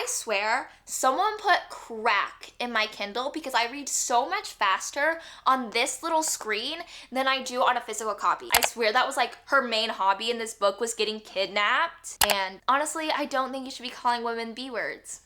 I swear, someone put crack in my Kindle because I read so much faster on this little screen than I do on a physical copy. I swear that was like her main hobby in this book was getting kidnapped. And honestly, I don't think you should be calling women B-words.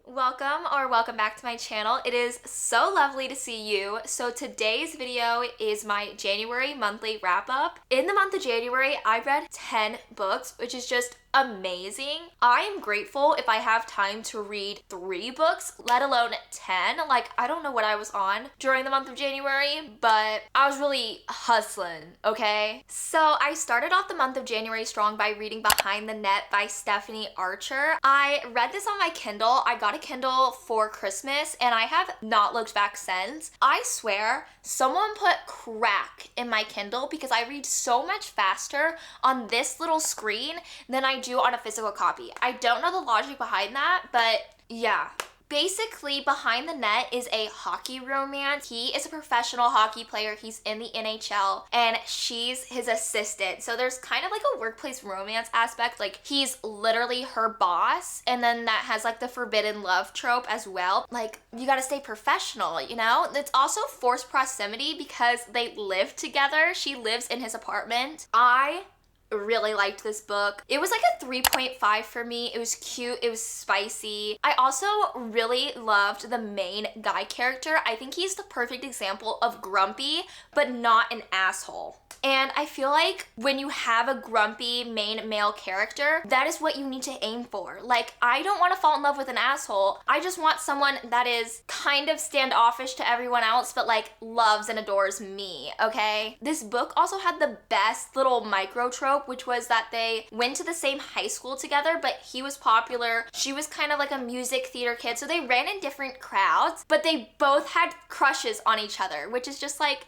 Welcome back to my channel. It is so lovely to see you. So today's video is my January monthly wrap up. In the month of January, I read 10 books, which is just amazing. I am grateful if I have time to read 3 books, let alone 10. Like, I don't know what I was on during the month of January, but I was really hustling, okay? So I started off the month of January strong by reading Behind the Net by Stephanie Archer. I read this on my Kindle. I got a Kindle for Christmas and I have not looked back since. I swear, someone put crack in my Kindle because I read so much faster on this little screen than I do on a physical copy. I don't know the logic behind that, but yeah. Basically, Behind the Net is a hockey romance. He is a professional hockey player. He's in the NHL and she's his assistant. So there's kind of like a workplace romance aspect. Like, he's literally her boss, and then that has like the forbidden love trope as well. Like, you gotta stay professional, you know? It's also forced proximity because they live together. She lives in his apartment. I really liked this book. It was like a 3.5 for me. It was cute. It was spicy. I also really loved the main guy character. I think he's the perfect example of grumpy, but not an asshole. And I feel like when you have a grumpy main male character, that is what you need to aim for. Like, I don't want to fall in love with an asshole. I just want someone that is kind of standoffish to everyone else, but like loves and adores me, okay? This book also had the best little micro trope, which was that they went to the same high school together, but he was popular. She was kind of like a music theater kid, so they ran in different crowds, but they both had crushes on each other, which is just like,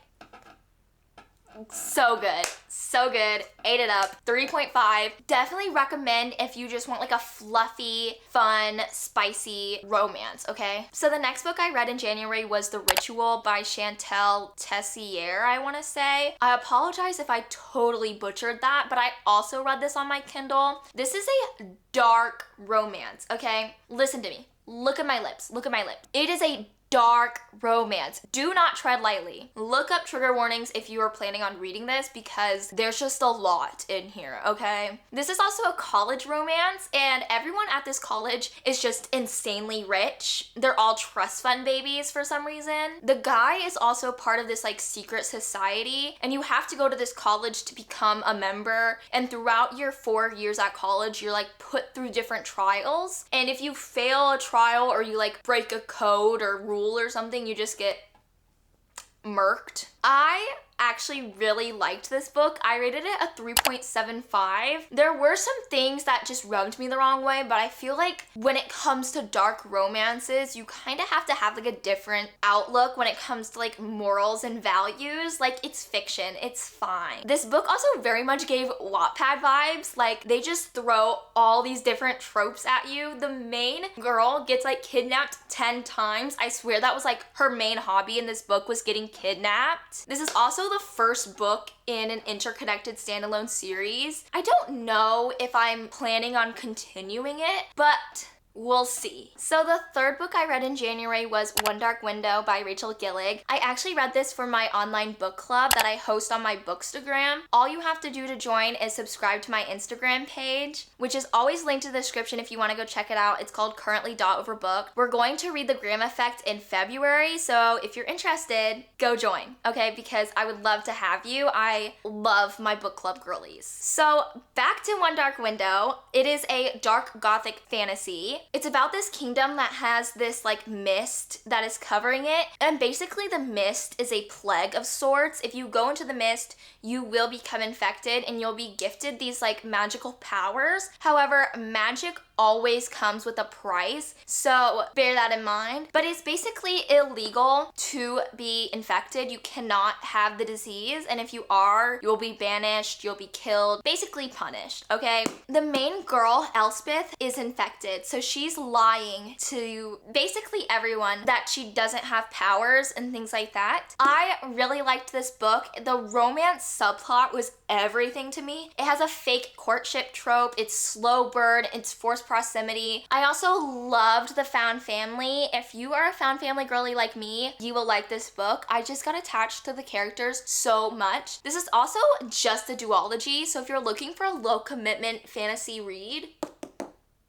so good. So good. Ate it up. 3.5. Definitely recommend if you just want like a fluffy, fun, spicy romance, okay? So the next book I read in January was The Ritual by Chantal Tessier, I want to say. I apologize if I totally butchered that, but I also read this on my Kindle. This is a dark romance, okay? Listen to me. Look at my lips. Look at my lip. It is a dark romance. Do not tread lightly. Look up trigger warnings if you are planning on reading this because there's just a lot in here, okay? This is also a college romance and everyone at this college is just insanely rich. They're all trust fund babies for some reason. The guy is also part of this like secret society and you have to go to this college to become a member, and throughout your 4 years at college you're like put through different trials, and if you fail a trial or you like break a code or rule or something, you just get murked. I actually really liked this book. I rated it a 3.75. There were some things that just rubbed me the wrong way, but I feel like when it comes to dark romances, you kind of have to have like a different outlook when it comes to like morals and values. Like, it's fiction. It's fine. This book also very much gave Wattpad vibes. Like, they just throw all these different tropes at you. The main girl gets like kidnapped 10 times. I swear that was like her main hobby in this book, was getting kidnapped. This is also the first book in an interconnected standalone series. I don't know if I'm planning on continuing it, but we'll see. So the third book I read in January was One Dark Window by Rachel Gillig. I actually read this for my online book club that I host on my Bookstagram. All you have to do to join is subscribe to my Instagram page, which is always linked in the description if you want to go check it out. It's called currently.overbooked. We're going to read The Graham Effect in February, so if you're interested, go join, okay? Because I would love to have you. I love my book club girlies. So back to One Dark Window. It is a dark gothic fantasy. It's about this kingdom that has this like mist that is covering it, and basically the mist is a plague of sorts. If you go into the mist, you will become infected and you'll be gifted these like magical powers. However, magic always comes with a price, so bear that in mind. But it's basically illegal to be infected. You cannot have the disease, and if you are, you'll be banished, you'll be killed, basically punished, okay? The main girl, Elspeth, is infected, so she she's lying to basically everyone that she doesn't have powers and things like that. I really liked this book. The romance subplot was everything to me. It has a fake courtship trope, it's slow burn, it's forced proximity. I also loved the found family. If you are a found family girly like me, you will like this book. I just got attached to the characters so much. This is also just a duology, so if you're looking for a low commitment fantasy read,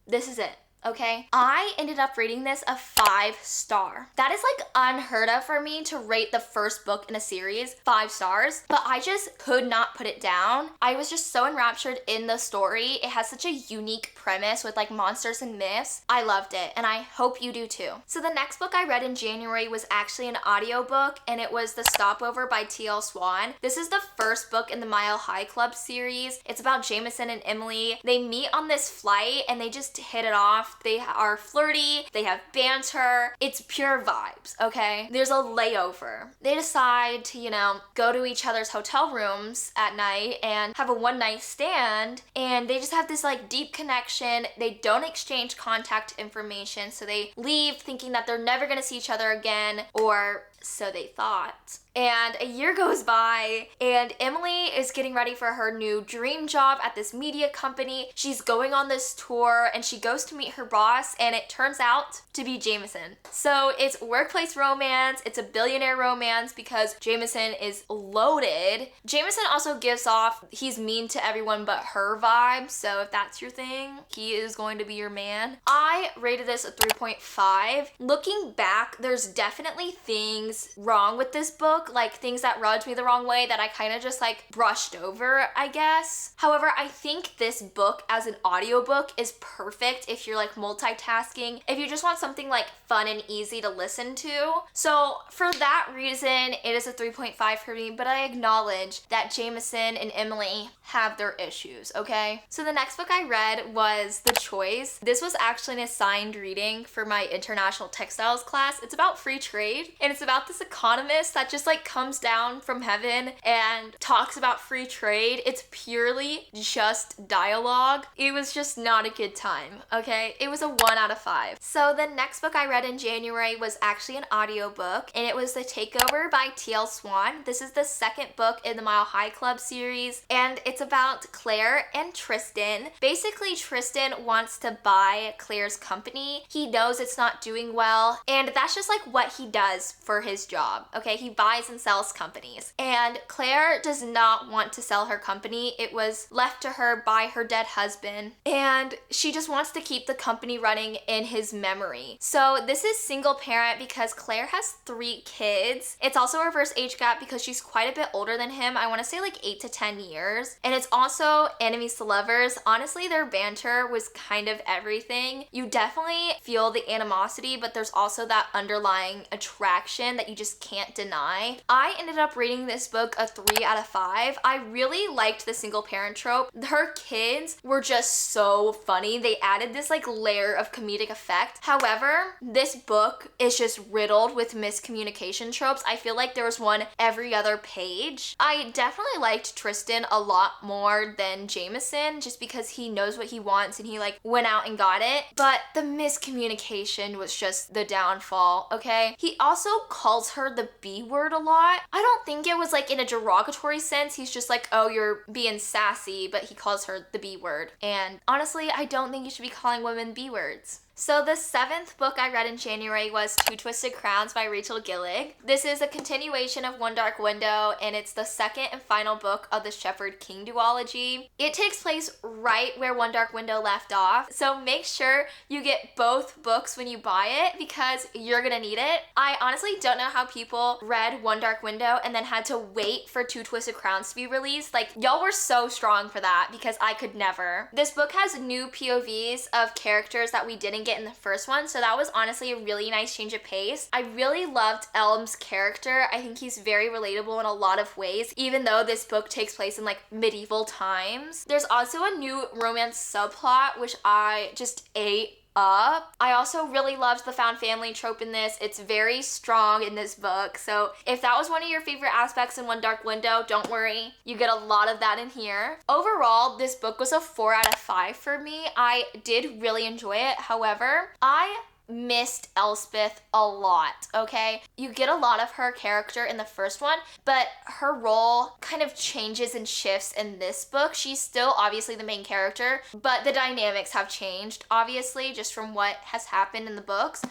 this is it. Okay, I ended up rating this a 5-star. That is like unheard of for me to rate the first book in a series 5 stars, but I just could not put it down. I was just so enraptured in the story. It has such a unique premise with like monsters and myths. I loved it, and I hope you do too. So the next book I read in January was actually an audiobook, and it was The Stopover by T.L. Swan. This is the first book in the Mile High Club series. It's about Jameson and Emily. They meet on this flight and they just hit it off. They are flirty, they have banter, it's pure vibes, okay? There's a layover. They decide to, you know, go to each other's hotel rooms at night and have a one-night stand, and they just have this like deep connection. They don't exchange contact information, so they leave thinking that they're never gonna see each other again, or so they thought. And a year goes by, and Emily is getting ready for her new dream job at this media company. She's going on this tour, and she goes to meet her boss, and it turns out to be Jameson. So it's workplace romance, it's a billionaire romance because Jameson is loaded. Jameson also gives off he's mean to everyone but her vibe, so if that's your thing, he is going to be your man. I rated this a 3.5. Looking back, there's definitely things wrong with this book, like things that rubbed me the wrong way that I kind of just like brushed over, I guess. However, I think this book as an audiobook is perfect if you're like multitasking, if you just want something like fun and easy to listen to. So for that reason, it is a 3.5 for me, but I acknowledge that Jameson and Emily have their issues, okay? So the next book I read was The Choice. This was actually an assigned reading for my international textiles class. It's about free trade, and it's about this economist that just like comes down from heaven and talks about free trade. It's purely just dialogue. It was just not a good time, okay? It was a 1 out of 5. So the next book I read in January was actually an audiobook, and it was The Takeover by T.L. Swan. This is the second book in the Mile High Club series, and it's about Claire and Tristan. Basically, Tristan wants to buy Claire's company. He knows it's not doing well, and that's just like what he does for his job, okay? He buys and sells companies, and Claire does not want to sell her company. It was left to her by her dead husband, and she just wants to keep the company running in his memory. So this is single parent because Claire has 3 kids. It's also a reverse age gap because she's quite a bit older than him. I want to say like 8 to 10 years. And it's also enemies to lovers. Honestly, their banter was kind of everything. You definitely feel the animosity, but there's also that underlying attraction that you just can't deny. I ended up rating this book a 3 out of 5. I really liked the single parent trope. Her kids were just so funny. They added this like layer of comedic effect. However, this book is just riddled with miscommunication tropes. I feel like there was one every other page. I definitely liked Tristan a lot more than Jameson just because he knows what he wants and he like went out and got it. But the miscommunication was just the downfall, okay? He also calls her the B word a lot. I don't think it was like in a derogatory sense. He's just like, oh, you're being sassy, but he calls her the B word. And honestly, I don't think you should be calling women B words. So the 7th book I read in January was Two Twisted Crowns by Rachel Gillig. This is a continuation of One Dark Window, and it's the second and final book of the Shepherd King duology. It takes place right where One Dark Window left off, so make sure you get both books when you buy it because you're gonna need it. I honestly don't know how people read One Dark Window and then had to wait for Two Twisted Crowns to be released. Like, y'all were so strong for that because I could never. This book has new POVs of characters that we didn't get in the first one, so that was honestly a really nice change of pace. I really loved Elm's character. I think he's very relatable in a lot of ways, even though this book takes place in like medieval times. There's also a new romance subplot which I just ate up. I also really loved the found family trope in this. It's very strong in this book. So if that was one of your favorite aspects in One Dark Window, don't worry. You get a lot of that in here. Overall, this book was a 4 out of 5 for me. I did really enjoy it. However, I missed Elspeth a lot, okay? You get a lot of her character in the first one, but her role kind of changes and shifts in this book. She's still obviously the main character, but the dynamics have changed, obviously, just from what has happened in the books.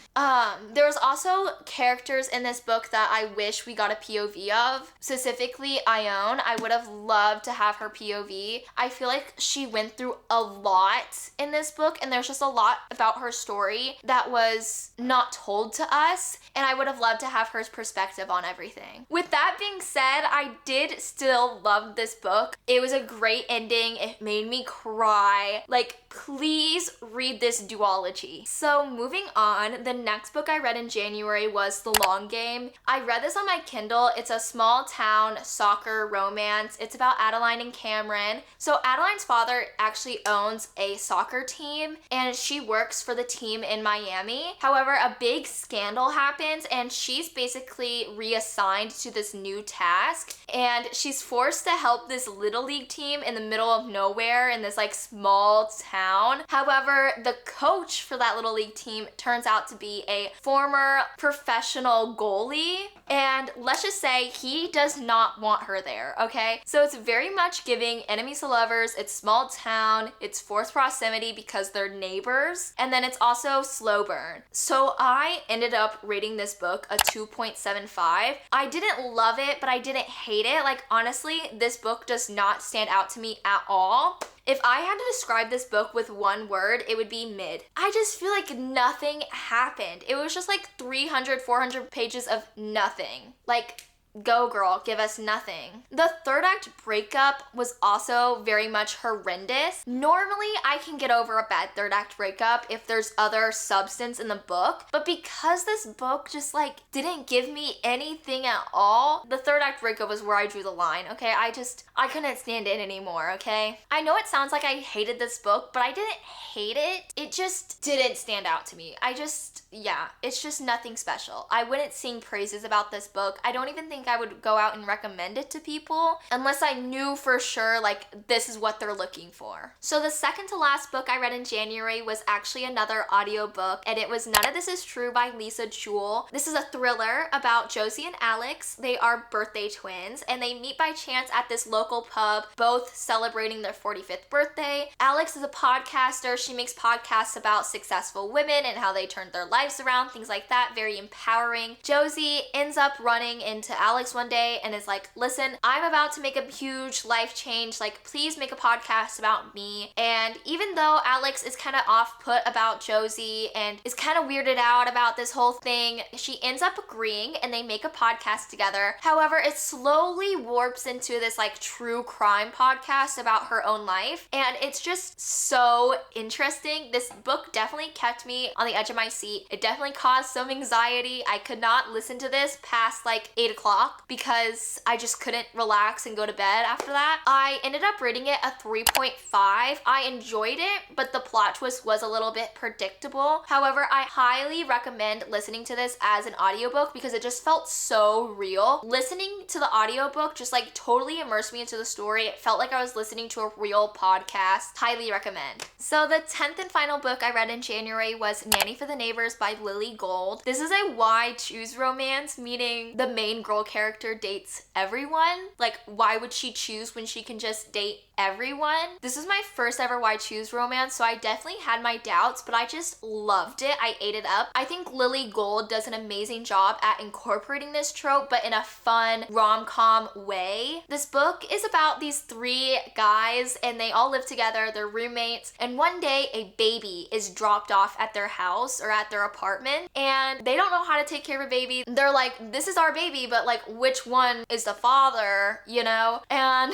There's also characters in this book that I wish we got a POV of. Specifically, Ione. I would have loved to have her POV. I feel like she went through a lot in this book, and there's just a lot about her story that was not told to us, and I would have loved to have her perspective on everything. With that being said, I did still love this book. It was a great ending. It made me cry. Like, please read this duology. So moving on, the next book I read in January was The Long Game. I read this on my Kindle. It's a small town soccer romance. It's about Adeline and Cameron. So Adeline's father actually owns a soccer team, and she works for the team in Miami. However, a big scandal happens, and she's basically reassigned to this new task, and she's forced to help this little league team in the middle of nowhere in this like small town. However, the coach for that little league team turns out to be a former professional goalie, and let's just say he does not want her there, okay? So it's very much giving enemies to lovers. It's small town, it's forced proximity because they're neighbors, and then it's also slow burn. So I ended up rating this book a 2.75. I didn't love it, but I didn't hate it. Like, honestly, this book does not stand out to me at all. If I had to describe this book with one word, it would be mid. I just feel like nothing happened. It was just like 300, 400 pages of nothing. Like, go girl, give us nothing. The third act breakup was also very much horrendous. Normally, I can get over a bad third act breakup if there's other substance in the book, but because this book just like didn't give me anything at all, the third act breakup was where I drew the line, okay? I couldn't stand it anymore, okay? I know it sounds like I hated this book, but I didn't hate it. It just didn't stand out to me. It's just nothing special. I wouldn't sing praises about this book. I don't even think I would go out and recommend it to people unless I knew for sure like this is what they're looking for. So the second to last book I read in January was actually another audiobook, and it was None of This Is True by Lisa Jewell. This is a thriller about Josie and Alex. They are birthday twins, and they meet by chance at this local pub, both celebrating their 45th birthday. Alex is a podcaster. She makes podcasts about successful women and how they turned their lives around, things like that. Very empowering. Josie ends up running into Alex one day and is like, listen, I'm about to make a huge life change. Like, please make a podcast about me. And even though Alex is kind of off-put about Josie and is kind of weirded out about this whole thing, she ends up agreeing and they make a podcast together. However, it slowly warps into this like true crime podcast about her own life. And it's just so interesting. This book definitely kept me on the edge of my seat. It definitely caused some anxiety. I could not listen to this past like 8 o'clock because I just couldn't relax and go to bed after that. I ended up rating it a 3.5. I enjoyed it, but the plot twist was a little bit predictable. However, I highly recommend listening to this as an audiobook because it just felt so real. Listening to the audiobook just like totally immersed me into the story. It felt like I was listening to a real podcast. Highly recommend. So the 10th and final book I read in January was Nanny for the Neighbors by Lily Gold. This is a why choose romance, meaning the main girl character dates everyone. Like, why would she choose when she can just date everyone? This was my first ever why choose romance, so I definitely had my doubts, but I just loved it. I ate it up. I think Lily Gold does an amazing job at incorporating this trope, but in a fun rom-com way. This book is about these 3 guys, and they all live together, they're roommates, and one day a baby is dropped off at their house or at their apartment, and they don't know how to take care of a baby. They're like, this is our baby, but like, like, which one is the father, you know? And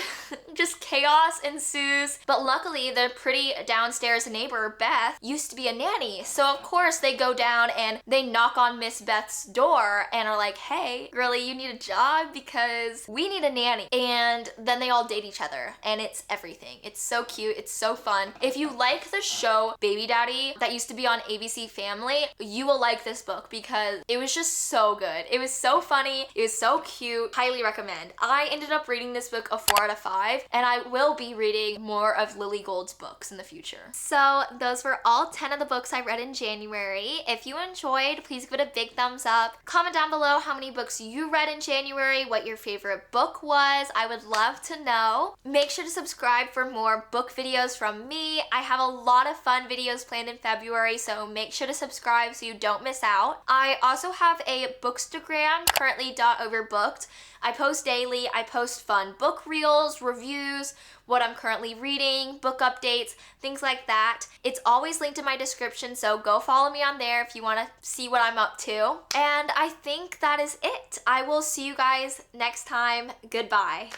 just chaos ensues. But luckily, the pretty downstairs neighbor, Beth, used to be a nanny. So of course they go down and they knock on Miss Beth's door and are like, hey, girlie, you need a job because we need a nanny. And then they all date each other and it's everything. It's so cute. It's so fun. If you like the show Baby Daddy that used to be on ABC Family, you will like this book because it was just so good. It was so funny. It was so cute. Highly recommend. I ended up reading this book a 4 out of 5 and I will be reading more of Lily Gold's books in the future. So those were all 10 of the books I read in January. If you enjoyed, please give it a big thumbs up. Comment down below how many books you read in January, what your favorite book was. I would love to know. Make sure to subscribe for more book videos from me. I have a lot of fun videos planned in February, so make sure to subscribe so you don't miss out. I also have a Bookstagram, currently .overbooked. I post daily. I post fun book reels, reviews, what I'm currently reading, book updates, things like that. It's always linked in my description, so go follow me on there if you want to see what I'm up to. And I think that is it. I will see you guys next time. Goodbye.